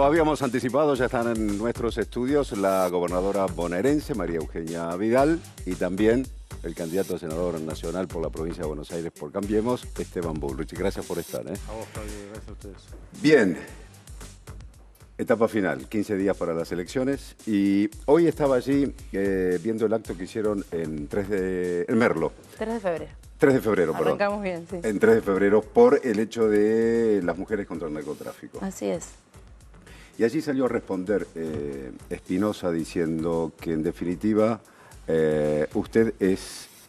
lo habíamos anticipado, ya están en nuestros estudios la gobernadora bonaerense, María Eugenia Vidal, y también el candidato a senador nacional por la provincia de Buenos Aires por Cambiemos, Esteban Bullrich. Gracias por estar. A vos, Javier, gracias a ustedes. Bien, etapa final, 15 días para las elecciones, y hoy estaba allí viendo el acto que hicieron en Merlo. 3 de febrero. 3 de febrero, perdón. Arrancamos bien, sí. En 3 de febrero por el hecho de las mujeres contra el narcotráfico. Así es. Y allí salió a responder Espinosa diciendo que en definitiva usted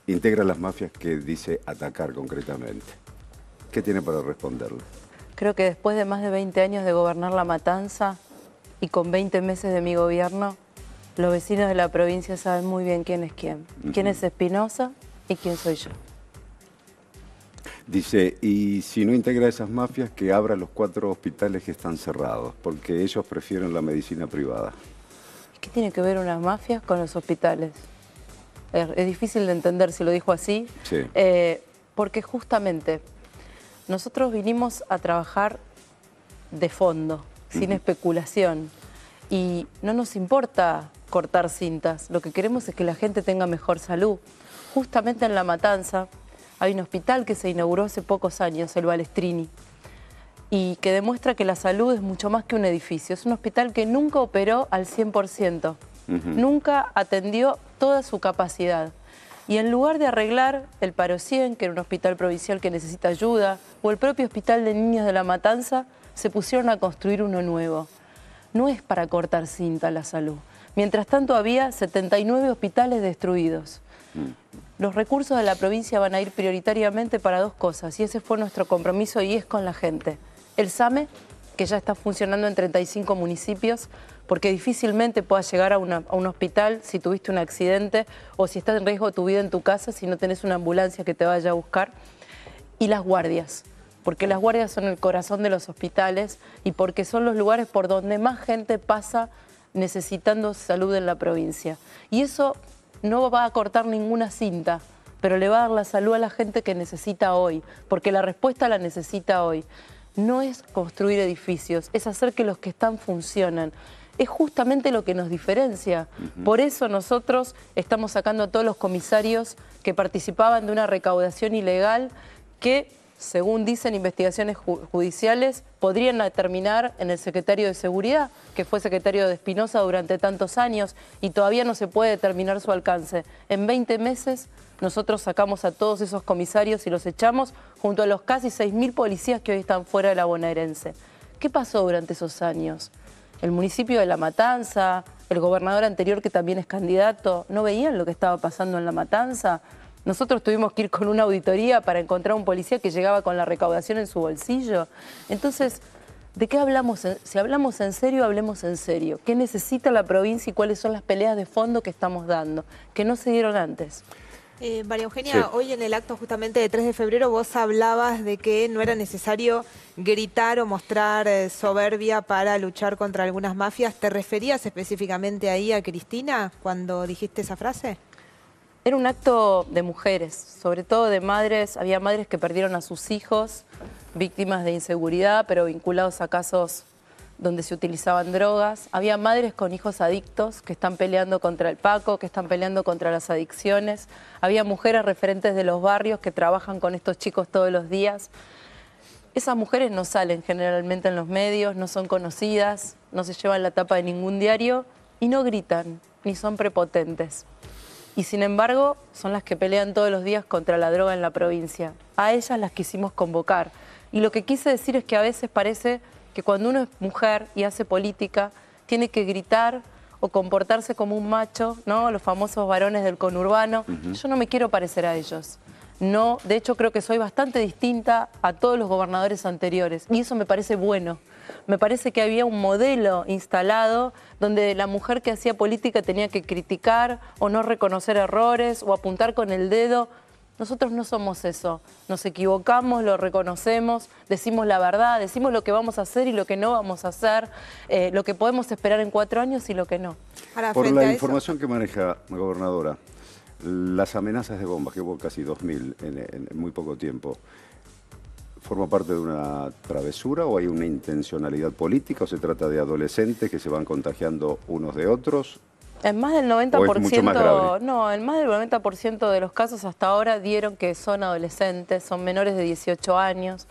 integra las mafias que dice atacar concretamente. ¿Qué tiene para responderle? Creo que después de más de 20 años de gobernar La Matanza y con 20 meses de mi gobierno, los vecinos de la provincia saben muy bien quién es quién. Quién es Espinosa y quién soy yo. Dice, y si no integra esas mafias, que abra los 4 hospitales que están cerrados, porque ellos prefieren la medicina privada. ¿Qué tiene que ver unas mafias con los hospitales? Es difícil de entender si lo dijo así, Sí. porque justamente nosotros vinimos a trabajar de fondo, sin especulación, y no nos importa cortar cintas, lo que queremos es que la gente tenga mejor salud. Justamente en La Matanza hay un hospital que se inauguró hace pocos años, el Balestrini, y que demuestra que la salud es mucho más que un edificio. Es un hospital que nunca operó al 100%, nunca atendió toda su capacidad. Y en lugar de arreglar el Paro 100, que era un hospital provincial que necesita ayuda, o el propio Hospital de Niños de La Matanza, se pusieron a construir uno nuevo. No es para cortar cinta la salud. Mientras tanto había 79 hospitales destruidos. Los recursos de la provincia van a ir prioritariamente para 2 cosas, y ese fue nuestro compromiso y es con la gente. El SAME, que ya está funcionando en 35 municipios, porque difícilmente puedas llegar a un hospital si tuviste un accidente o si está en riesgo tu vida en tu casa, si no tenés una ambulancia que te vaya a buscar. Y las guardias, porque las guardias son el corazón de los hospitales y porque son los lugares por donde más gente pasa necesitando salud en la provincia. Y eso no va a cortar ninguna cinta, pero le va a dar la salud a la gente que necesita hoy, porque la respuesta la necesita hoy. No es construir edificios, es hacer que los que están funcionen. Es justamente lo que nos diferencia. Por eso nosotros estamos sacando a todos los comisarios que participaban de una recaudación ilegal que, según dicen investigaciones judiciales, podrían terminar en el secretario de Seguridad, que fue secretario de Espinosa durante tantos años, y todavía no se puede determinar su alcance. En 20 meses nosotros sacamos a todos esos comisarios y los echamos junto a los casi 6.000 policías que hoy están fuera de la bonaerense. ¿Qué pasó durante esos años? El municipio de La Matanza, el gobernador anterior que también es candidato, ¿no veían lo que estaba pasando en La Matanza? Nosotros tuvimos que ir con una auditoría para encontrar a un policía que llegaba con la recaudación en su bolsillo. Entonces, ¿de qué hablamos? Si hablamos en serio, hablemos en serio. ¿Qué necesita la provincia y cuáles son las peleas de fondo que estamos dando? Que no se dieron antes. María Eugenia, Sí. Hoy en el acto justamente de 3 de febrero vos hablabas de que no era necesario gritar o mostrar soberbia para luchar contra algunas mafias. ¿Te referías específicamente ahí a Cristina cuando dijiste esa frase? Era un acto de mujeres, sobre todo de madres. Había madres que perdieron a sus hijos, víctimas de inseguridad, pero vinculados a casos donde se utilizaban drogas. Había madres con hijos adictos que están peleando contra el Paco, que están peleando contra las adicciones. Había mujeres referentes de los barrios que trabajan con estos chicos todos los días. Esas mujeres no salen generalmente en los medios, no son conocidas, no se llevan la tapa de ningún diario y no gritan, ni son prepotentes. Y sin embargo, son las que pelean todos los días contra la droga en la provincia. A ellas las quisimos convocar. Y lo que quise decir es que a veces parece que cuando uno es mujer y hace política, tiene que gritar o comportarse como un macho, ¿no? Los famosos varones del conurbano. Yo no me quiero parecer a ellos. No, de hecho creo que soy bastante distinta a todos los gobernadores anteriores y eso me parece bueno. Me parece que había un modelo instalado donde la mujer que hacía política tenía que criticar o no reconocer errores o apuntar con el dedo. Nosotros no somos eso. Nos equivocamos, lo reconocemos, decimos la verdad, decimos lo que vamos a hacer y lo que no vamos a hacer, lo que podemos esperar en 4 años y lo que no. Ahora, Por frente la a información que maneja la gobernadora, las amenazas de bombas, que hubo casi 2.000 en muy poco tiempo, forma parte de una travesura o hay una intencionalidad política o se trata de adolescentes que se van contagiando unos de otros? En más del ¿O es mucho más 90%, grave? no, en más del 90% de los casos hasta ahora dieron que son adolescentes, son menores de 18 años.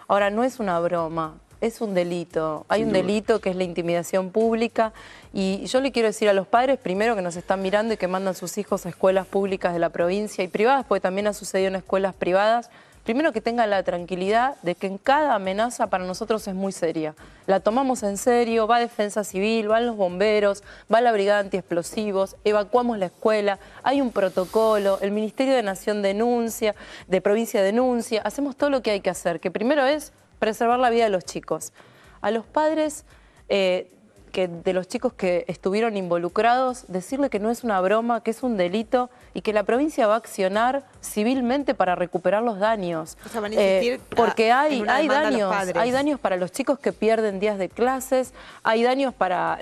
Ahora, no es una broma, es un delito. Hay un delito que es la intimidación pública y yo le quiero decir a los padres, primero que nos están mirando y que mandan sus hijos a escuelas públicas de la provincia y privadas, porque también ha sucedido en escuelas privadas, primero que tengan la tranquilidad de que en cada amenaza para nosotros es muy seria. La tomamos en serio, va Defensa Civil, van los bomberos, va la Brigada Antiexplosivos, evacuamos la escuela, hay un protocolo, el Ministerio de Nación denuncia, de Provincia denuncia, hacemos todo lo que hay que hacer, que primero es preservar la vida de los chicos. A los padres de los chicos que estuvieron involucrados, decirle que no es una broma, que es un delito y que la provincia va a accionar civilmente para recuperar los daños. O sea, van a insistir porque en una demanda a los padres. hay daños para los chicos que pierden días de clases, hay daños para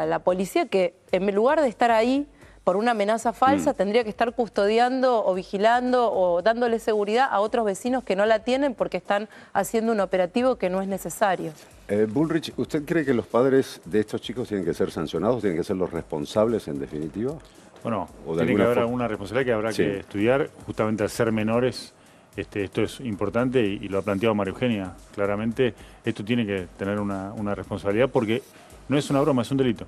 la policía que en lugar de estar ahí por una amenaza falsa, tendría que estar custodiando o vigilando o dándole seguridad a otros vecinos que no la tienen porque están haciendo un operativo que no es necesario. Bullrich, ¿usted cree que los padres de estos chicos tienen que ser sancionados, tienen que ser los responsables en definitiva? Bueno, ¿O de tiene que haber forma? alguna responsabilidad que habrá que estudiar, justamente al ser menores. Esto es importante y lo ha planteado María Eugenia claramente. Esto tiene que tener una responsabilidad porque no es una broma, es un delito.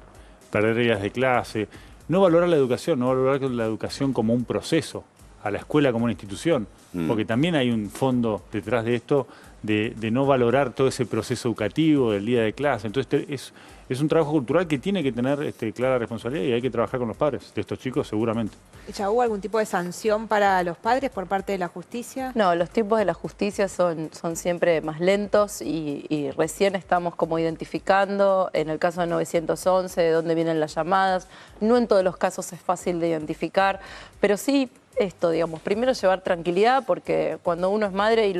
Perder días de clase, no valorar la educación, no valorar la educación como un proceso, a la escuela como una institución, porque también hay un fondo detrás de esto de no valorar todo ese proceso educativo del día de clase. Entonces es un trabajo cultural que tiene que tener clara responsabilidad y hay que trabajar con los padres de estos chicos seguramente. ¿Ya hubo algún tipo de sanción para los padres por parte de la justicia? No, los tiempos de la justicia son siempre más lentos y recién estamos como identificando, en el caso de 911, de dónde vienen las llamadas. No en todos los casos es fácil de identificar, pero sí esto, digamos, primero llevar tranquilidad porque cuando uno es madre y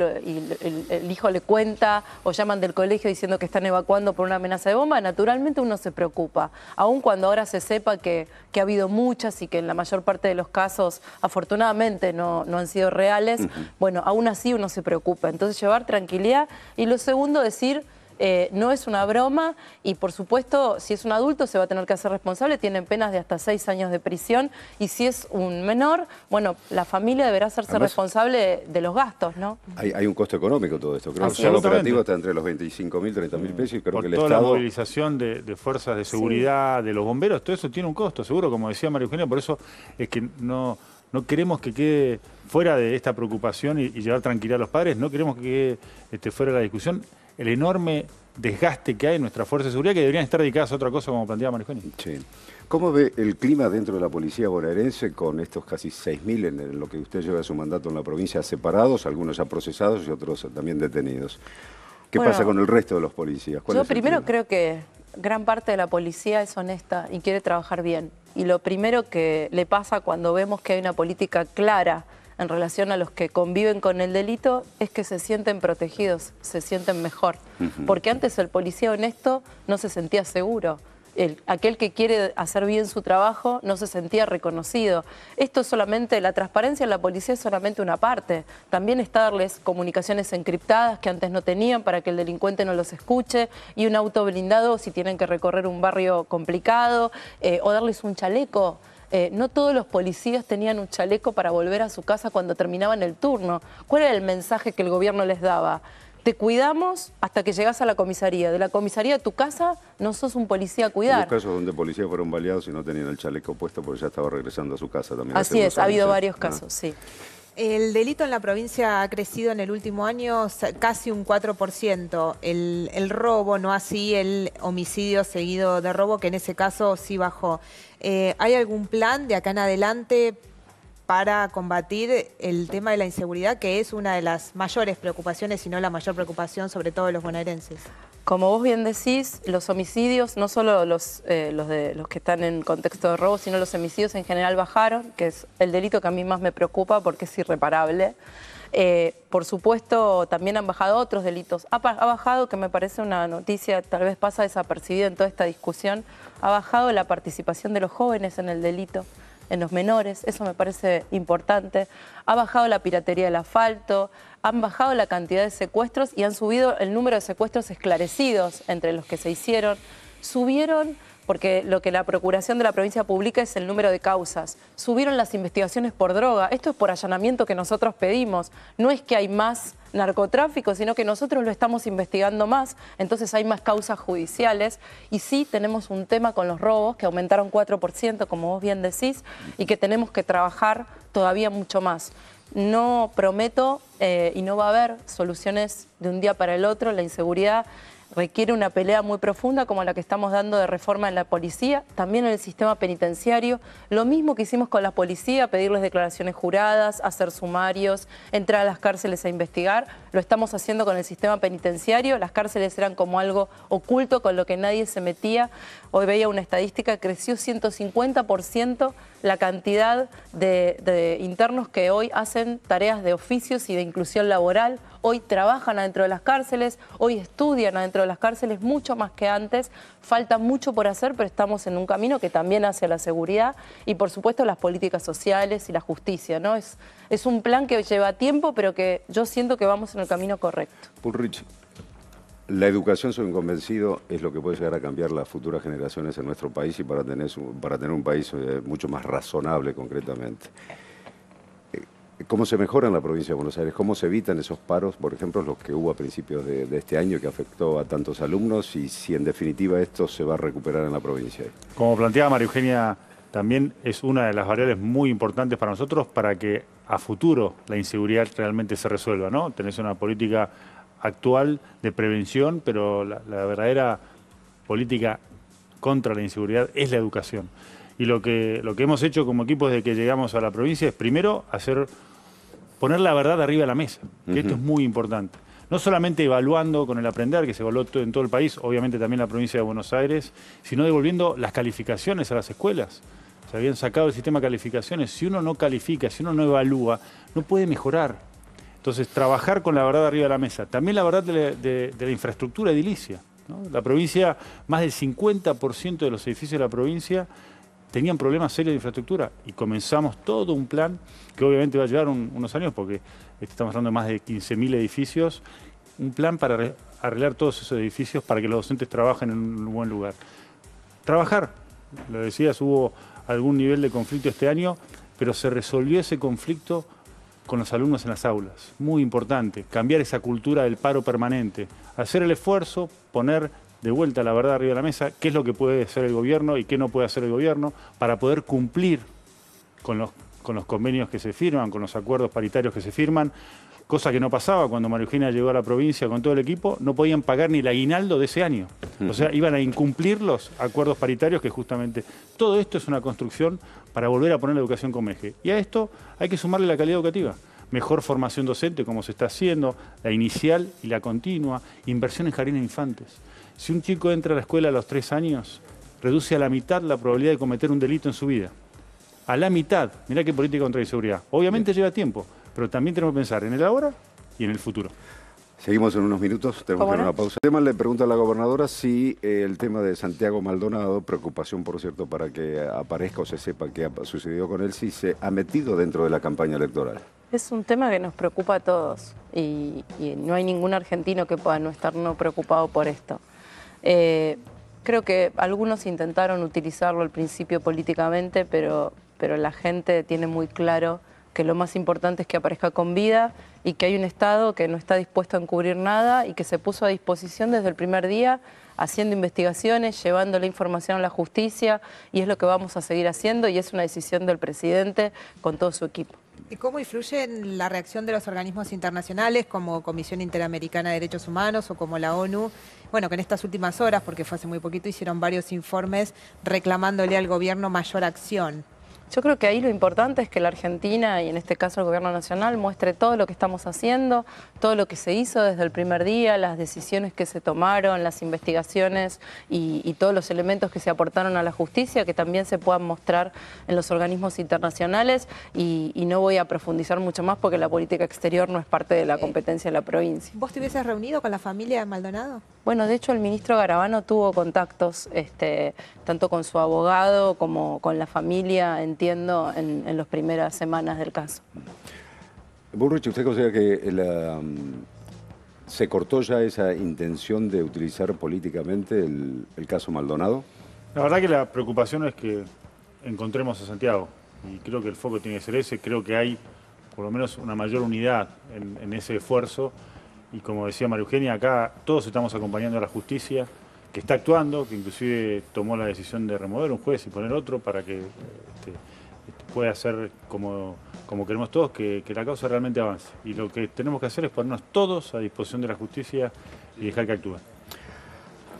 el hijo le cuenta o llaman del colegio diciendo que están evacuando por una amenaza de bomba, naturalmente uno se preocupa, aun cuando ahora se sepa que ha habido muchas y que en la mayor parte de los casos afortunadamente no han sido reales, bueno, aún así uno se preocupa, entonces llevar tranquilidad y lo segundo decir... no es una broma y por supuesto si es un adulto se va a tener que hacer responsable, tienen penas de hasta 6 años de prisión y si es un menor, bueno, la familia deberá hacerse responsable de los gastos, ¿no? Hay un costo económico todo esto, creo que el operativo está entre los 25.000 y 30.000 pesos y creo por que el toda Estado... la movilización de fuerzas de seguridad, de los bomberos, todo eso tiene un costo, seguro, como decía María Eugenia, por eso es que no queremos que quede fuera de esta preocupación y llevar tranquilidad a los padres, no queremos que quede fuera de la discusión el enorme desgaste que hay en nuestras fuerzas de seguridad que deberían estar dedicadas a otra cosa como planteaba María Eugenia. Sí. ¿Cómo ve el clima dentro de la policía bonaerense con estos casi 6.000 en lo que usted lleva su mandato en la provincia separados, algunos ya procesados y otros también detenidos? ¿Qué pasa con el resto de los policías? Yo primero creo que gran parte de la policía es honesta y quiere trabajar bien. Y lo primero que le pasa cuando vemos que hay una política clara en relación a los que conviven con el delito es que se sienten protegidos, se sienten mejor. Porque antes el policía honesto no se sentía seguro. Aquel que quiere hacer bien su trabajo no se sentía reconocido. Esto es solamente, la transparencia en la policía es solamente una parte. También está darles comunicaciones encriptadas que antes no tenían para que el delincuente no los escuche y un auto blindado si tienen que recorrer un barrio complicado o darles un chaleco. No todos los policías tenían un chaleco para volver a su casa cuando terminaban el turno. ¿Cuál era el mensaje que el gobierno les daba? Te cuidamos hasta que llegas a la comisaría. De la comisaría a tu casa no sos un policía a cuidar. Hubo casos donde policías fueron baleados y no tenían el chaleco puesto porque ya estaba regresando a su casa también. Así es, ha habido varios casos, sí. El delito en la provincia ha crecido en el último año casi un 4%. El robo, no así el homicidio seguido de robo, que en ese caso sí bajó. ¿Hay algún plan de acá en adelante para combatir el tema de la inseguridad, que es una de las mayores preocupaciones, si no la mayor preocupación, sobre todo de los bonaerenses? Como vos bien decís, los homicidios, no solo los que están en contexto de robo, sino los homicidios en general bajaron, que es el delito que a mí más me preocupa porque es irreparable. Por supuesto, también han bajado otros delitos. Ha bajado, que me parece una noticia, tal vez pasa desapercibida en toda esta discusión, ha bajado la participación de los jóvenes en el delito. en los menores, eso me parece importante. Ha bajado la piratería del asfalto, han bajado la cantidad de secuestros y han subido el número de secuestros esclarecidos entre los que se hicieron. Subieron, porque lo que la Procuración de la provincia publica es el número de causas. Subieron las investigaciones por droga. Esto es por allanamiento que nosotros pedimos. No es que hay más narcotráfico, sino que nosotros lo estamos investigando más, entonces hay más causas judiciales. Y sí tenemos un tema con los robos, que aumentaron 4%, como vos bien decís, y que tenemos que trabajar todavía mucho más. No prometo y no va a haber soluciones de un día para el otro. La inseguridad requiere una pelea muy profunda como la que estamos dando de reforma en la policía, también en el sistema penitenciario. Lo mismo que hicimos con la policía, pedirles declaraciones juradas, hacer sumarios, entrar a las cárceles a investigar, lo estamos haciendo con el sistema penitenciario. Las cárceles eran como algo oculto con lo que nadie se metía. Hoy veía una estadística, creció 150% la cantidad de internos que hoy hacen tareas de oficios y de inclusión laboral, hoy trabajan adentro de las cárceles, hoy estudian adentro de las cárceles, mucho más que antes. Falta mucho por hacer, pero estamos en un camino que también hacia la seguridad y, por supuesto, las políticas sociales y la justicia, ¿no? Es un plan que lleva tiempo, pero que yo siento que vamos en el camino correcto. Bullrich, la educación, soy convencido, es lo que puede llegar a cambiar las futuras generaciones en nuestro país y para tener un país mucho más razonable concretamente. ¿Cómo se mejora en la provincia de Buenos Aires? ¿Cómo se evitan esos paros, por ejemplo, los que hubo a principios de este año que afectó a tantos alumnos? Y si en definitiva esto se va a recuperar en la provincia. Como planteaba María Eugenia, también es una de las variables muy importantes para nosotros para que a futuro la inseguridad realmente se resuelva, ¿no? Tenés una política actual de prevención, pero la verdadera política contra la inseguridad es la educación. Y lo que hemos hecho como equipo desde que llegamos a la provincia es primero poner la verdad arriba de la mesa, que esto es muy importante. No solamente evaluando con el aprender, que se evaluó en todo el país, obviamente también en la provincia de Buenos Aires, sino devolviendo las calificaciones a las escuelas. Se habían sacado el sistema de calificaciones. Si uno no califica, si uno no evalúa, no puede mejorar. Entonces, trabajar con la verdad arriba de la mesa. También la verdad de la infraestructura edilicia, ¿no? La provincia, más del 50% de los edificios de la provincia tenían problemas serios de infraestructura y comenzamos todo un plan que obviamente va a llevar unos años porque estamos hablando de más de 15.000 edificios, un plan para arreglar todos esos edificios para que los docentes trabajen en un buen lugar. Trabajar, lo decías, hubo algún nivel de conflicto este año, pero se resolvió ese conflicto con los alumnos en las aulas. Muy importante, cambiar esa cultura del paro permanente, hacer el esfuerzo, poner de vuelta la verdad arriba de la mesa, qué es lo que puede hacer el gobierno y qué no puede hacer el gobierno para poder cumplir con los convenios que se firman, con los acuerdos paritarios que se firman, cosa que no pasaba cuando María Eugenia llegó a la provincia con todo el equipo, no podían pagar ni el aguinaldo de ese año. O sea, iban a incumplir los acuerdos paritarios que justamente todo esto es una construcción para volver a poner la educación como eje. Y a esto hay que sumarle la calidad educativa. Mejor formación docente, como se está haciendo, la inicial y la continua, inversión en jardines de infantes. Si un chico entra a la escuela a los 3 años, reduce a la mitad la probabilidad de cometer un delito en su vida. A la mitad. Mirá qué política contra la inseguridad. Obviamente lleva tiempo, pero también tenemos que pensar en el ahora y en el futuro. Seguimos en unos minutos, tenemos que hacer una pausa. El tema le pregunta a la gobernadora si el tema de Santiago Maldonado, preocupación por cierto para que aparezca o se sepa qué ha sucedido con él, si se ha metido dentro de la campaña electoral. Es un tema que nos preocupa a todos y no hay ningún argentino que pueda no estar no preocupado por esto. Creo que algunos intentaron utilizarlo al principio políticamente, pero la gente tiene muy claro que lo más importante es que aparezca con vida y que hay un Estado que no está dispuesto a encubrir nada y que se puso a disposición desde el primer día haciendo investigaciones, llevando la información a la justicia, y es lo que vamos a seguir haciendo y es una decisión del presidente con todo su equipo. ¿Y cómo influye en la reacción de los organismos internacionales como Comisión Interamericana de Derechos Humanos o como la ONU? Bueno, que en estas últimas horas, porque fue hace muy poquito, hicieron varios informes reclamándole al gobierno mayor acción. Yo creo que ahí lo importante es que la Argentina, y en este caso el Gobierno Nacional, muestre todo lo que estamos haciendo, todo lo que se hizo desde el primer día, las decisiones que se tomaron, las investigaciones y todos los elementos que se aportaron a la justicia, que también se puedan mostrar en los organismos internacionales, y no voy a profundizar mucho más porque la política exterior no es parte de la competencia de la provincia. ¿Vos te hubieses reunido con la familia de Maldonado? Bueno, de hecho el ministro Garabano tuvo contactos tanto con su abogado como con la familia en sintiendo en las primeras semanas del caso. Bullrich, ¿usted considera que se cortó ya esa intención de utilizar políticamente el caso Maldonado? La verdad que la preocupación es que encontremos a Santiago, y creo que el foco tiene que ser ese. Creo que hay por lo menos una mayor unidad en ese esfuerzo, y como decía María Eugenia, acá todos estamos acompañando a la justicia, que está actuando, que inclusive tomó la decisión de remover un juez y poner otro para que pueda ser como queremos todos, que la causa realmente avance. Y lo que tenemos que hacer es ponernos todos a disposición de la justicia y dejar que actúe.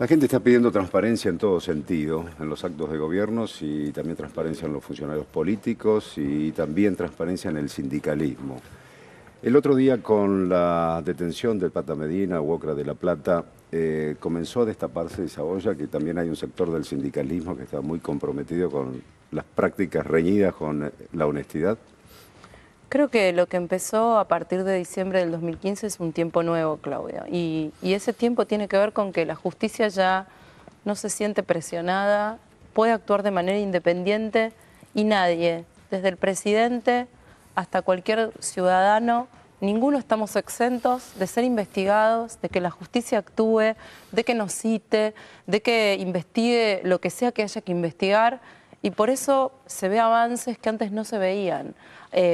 La gente está pidiendo transparencia en todo sentido, en los actos de gobiernos, y también transparencia en los funcionarios políticos, y también transparencia en el sindicalismo. El otro día, con la detención del Pata Medina, Wocra de La Plata, comenzó a destaparse esa olla, que también hay un sector del sindicalismo que está muy comprometido con las prácticas reñidas con la honestidad. Creo que lo que empezó a partir de diciembre del 2015 es un tiempo nuevo, Claudia. Y ese tiempo tiene que ver con que la justicia ya no se siente presionada, puede actuar de manera independiente, y nadie, desde el presidente hasta cualquier ciudadano, ninguno estamos exentos de ser investigados, de que la justicia actúe, de que nos cite, de que investigue lo que sea que haya que investigar. Y por eso se ve avances que antes no se veían.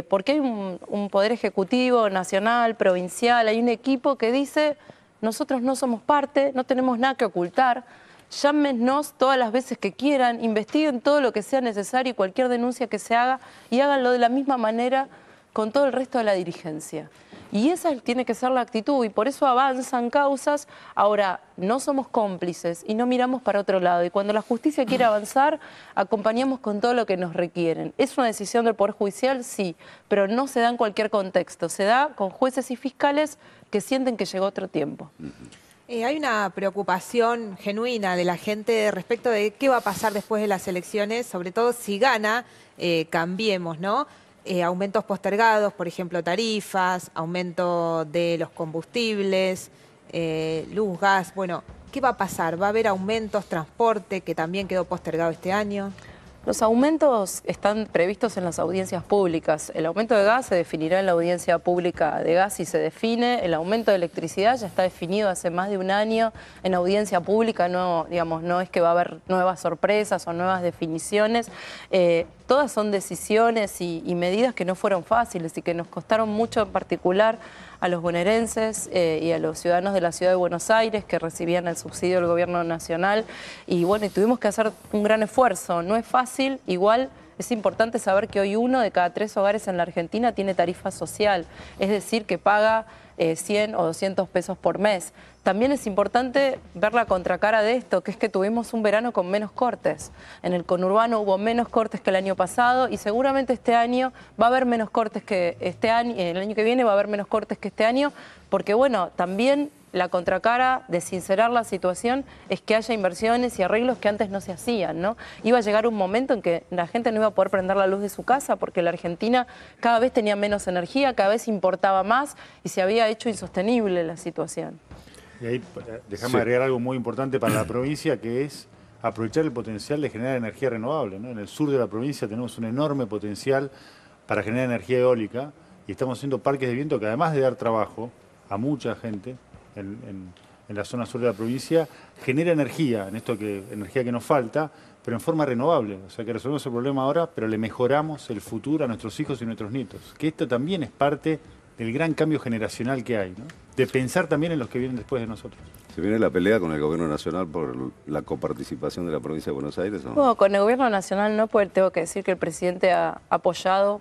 Porque hay un poder ejecutivo, nacional, provincial, hay un equipo que dice: nosotros no somos parte, no tenemos nada que ocultar, llámenos todas las veces que quieran, investiguen todo lo que sea necesario y cualquier denuncia que se haga, y háganlo de la misma manera con todo el resto de la dirigencia. Y esa tiene que ser la actitud, y por eso avanzan causas. Ahora, no somos cómplices y no miramos para otro lado. Y cuando la justicia quiere avanzar, acompañamos con todo lo que nos requieren. ¿Es una decisión del Poder Judicial? Sí, pero no se da en cualquier contexto. Se da con jueces y fiscales que sienten que llegó otro tiempo. Hay una preocupación genuina de la gente respecto de qué va a pasar después de las elecciones, sobre todo si gana Cambiemos, ¿no? Aumentos postergados, por ejemplo, tarifas, aumento de los combustibles, luz, gas. Bueno, ¿qué va a pasar? ¿Va a haber aumentos, transporte, que también quedó postergado este año? Los aumentos están previstos en las audiencias públicas. El aumento de gas se definirá en la audiencia pública de gas y se define. El aumento de electricidad ya está definido hace más de un año en audiencia pública. No, digamos, no es que va a haber nuevas sorpresas o nuevas definiciones. Todas son decisiones y medidas que no fueron fáciles y que nos costaron mucho, en particular a los bonaerenses y a los ciudadanos de la ciudad de Buenos Aires, que recibían el subsidio del gobierno nacional. Y bueno, y tuvimos que hacer un gran esfuerzo. No es fácil, igual es importante saber que hoy 1 de cada 3 hogares en la Argentina tiene tarifa social, es decir, que paga 100 o 200 pesos por mes. También es importante ver la contracara de esto, que es que tuvimos un verano con menos cortes. En el conurbano hubo menos cortes que el año pasado, y seguramente este año va a haber menos cortes que este año, el año que viene va a haber menos cortes que este año, porque bueno, también la contracara de sincerar la situación es que haya inversiones y arreglos que antes no se hacían, ¿no? Iba a llegar un momento en que la gente no iba a poder prender la luz de su casa porque la Argentina cada vez tenía menos energía, cada vez importaba más y se había hecho insostenible la situación. Y ahí déjame agregar algo muy importante para la provincia, que es aprovechar el potencial de generar energía renovable, ¿no? En el sur de la provincia tenemos un enorme potencial para generar energía eólica, y estamos haciendo parques de viento que, además de dar trabajo a mucha gente en la zona sur de la provincia, genera energía, energía que nos falta, pero en forma renovable. O sea que resolvemos el problema ahora, pero le mejoramos el futuro a nuestros hijos y nuestros nietos. Que esto también es parte del gran cambio generacional que hay, ¿no? De pensar también en los que vienen después de nosotros. ¿Se viene la pelea con el gobierno nacional por la coparticipación de la provincia de Buenos Aires? ¿O? Bueno, con el gobierno nacional no, porque tengo que decir que el presidente ha apoyado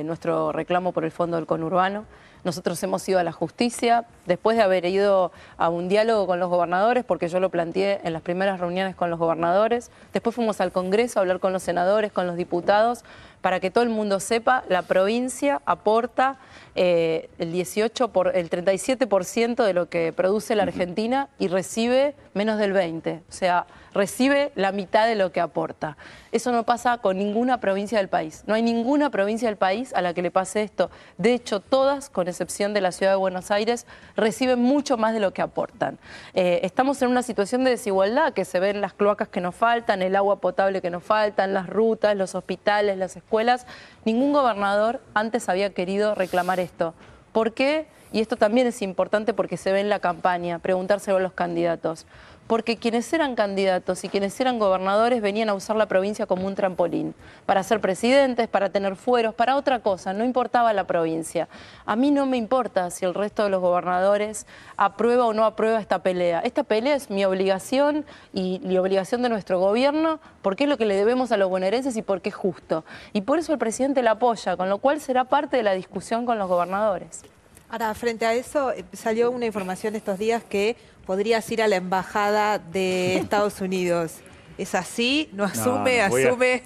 nuestro reclamo por el fondo del conurbano. Nosotros hemos ido a la justicia, después de haber ido a un diálogo con los gobernadores, porque yo lo planteé en las primeras reuniones con los gobernadores. Después fuimos al Congreso a hablar con los senadores, con los diputados, para que todo el mundo sepa, la provincia aporta el 37% de lo que produce la Argentina y recibe menos del 20%. O sea, recibe la mitad de lo que aporta. Eso no pasa con ninguna provincia del país. No hay ninguna provincia del país a la que le pase esto. De hecho, todas, con excepción de la ciudad de Buenos Aires, reciben mucho más de lo que aportan. Estamos en una situación de desigualdad que se ve en las cloacas que nos faltan, el agua potable que nos faltan, las rutas, los hospitales, las escuelas. Ningún gobernador antes había querido reclamar esto. ¿Por qué? Y esto también es importante porque se ve en la campaña, preguntárselo a los candidatos. Porque quienes eran candidatos y quienes eran gobernadores venían a usar la provincia como un trampolín, para ser presidentes, para tener fueros, para otra cosa, no importaba la provincia. A mí no me importa si el resto de los gobernadores aprueba o no aprueba esta pelea. Esta pelea es mi obligación y la obligación de nuestro gobierno, porque es lo que le debemos a los bonaerenses y porque es justo. Y por eso el presidente la apoya, con lo cual será parte de la discusión con los gobernadores. Ahora, frente a eso, salió una información estos días que podrías ir a la embajada de Estados Unidos. ¿Es así? ¿No asume? ¿Asume?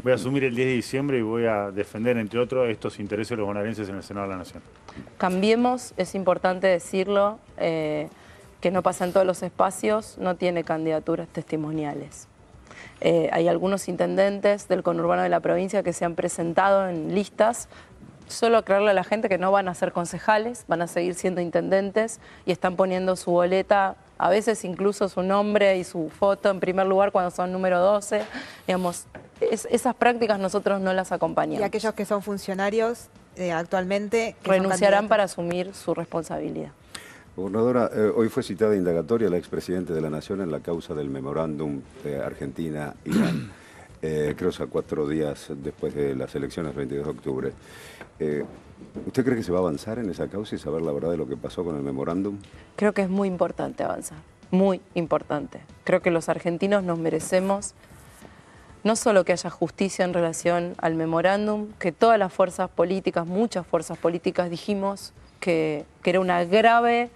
Voy a asumir el 10 de diciembre y voy a defender, entre otros, estos intereses de los bonaerenses en el Senado de la Nación. Cambiemos, es importante decirlo, que no pasa en todos los espacios, no tiene candidaturas testimoniales. Hay algunos intendentes del conurbano de la provincia que se han presentado en listas. Solo aclararle a la gente que no van a ser concejales, van a seguir siendo intendentes y están poniendo su boleta, a veces incluso su nombre y su foto en primer lugar cuando son número 12. Digamos, esas prácticas nosotros no las acompañamos. ¿Y aquellos que son funcionarios actualmente? Renunciarán para asumir su responsabilidad. Gobernadora, hoy fue citada indagatoria la expresidente de la Nación en la causa del memorándum de Argentina-Irán. Creo que a 4 días después de las elecciones, 22 de octubre. ¿Usted cree que se va a avanzar en esa causa y saber la verdad de lo que pasó con el memorándum? Creo que es muy importante avanzar, muy importante. Creo que los argentinos nos merecemos no solo que haya justicia en relación al memorándum, que todas las fuerzas políticas, muchas fuerzas políticas dijimos que era una grave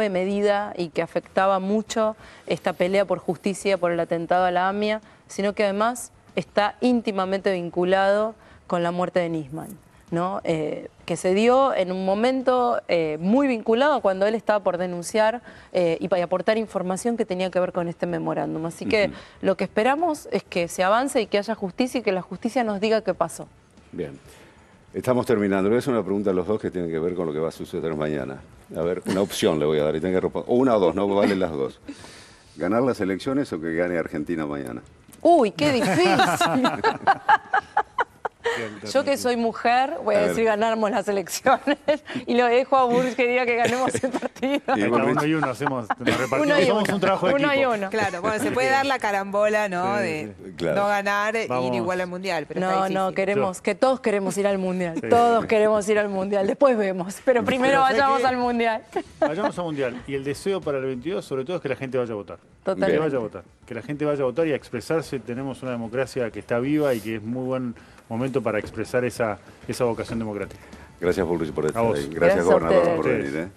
medida y que afectaba mucho esta pelea por justicia, por el atentado a la AMIA, sino que además está íntimamente vinculado con la muerte de Nisman, ¿no? Que se dio en un momento muy vinculado cuando él estaba por denunciar y para aportar información que tenía que ver con este memorándum. Así que lo que esperamos es que se avance y que haya justicia y que la justicia nos diga qué pasó. Bien. Estamos terminando. Le voy a hacer una pregunta a los dos que tiene que ver con lo que va a suceder mañana. A ver, una opción le voy a dar y tengo que responder. O una o dos, no valen las dos. ¿Ganar las elecciones o que gane Argentina mañana? ¡Uy, qué difícil! Yo que soy mujer, voy a decir ganamos las elecciones y lo dejo a Burch que diga que ganemos el partido. Y uno y uno hacemos, nos repartimos, somos un trabajo de equipo. Uno y uno. Claro, bueno, se puede dar la carambola, ¿no? De no ganar e ir igual al Mundial. Pero que todos queremos ir al Mundial. Sí. Todos queremos ir al Mundial. Después vemos, pero primero vayamos al Mundial. Vayamos al Mundial. Y el deseo para el 22, sobre todo, es que la gente vaya a votar. Totalmente. Que vaya a votar. Que la gente vaya a votar y a expresarse. Tenemos una democracia que está viva y que es muy buen momento para expresar esa vocación democrática. Gracias, Burrich, por estar ahí. Gracias, gobernador, por venir.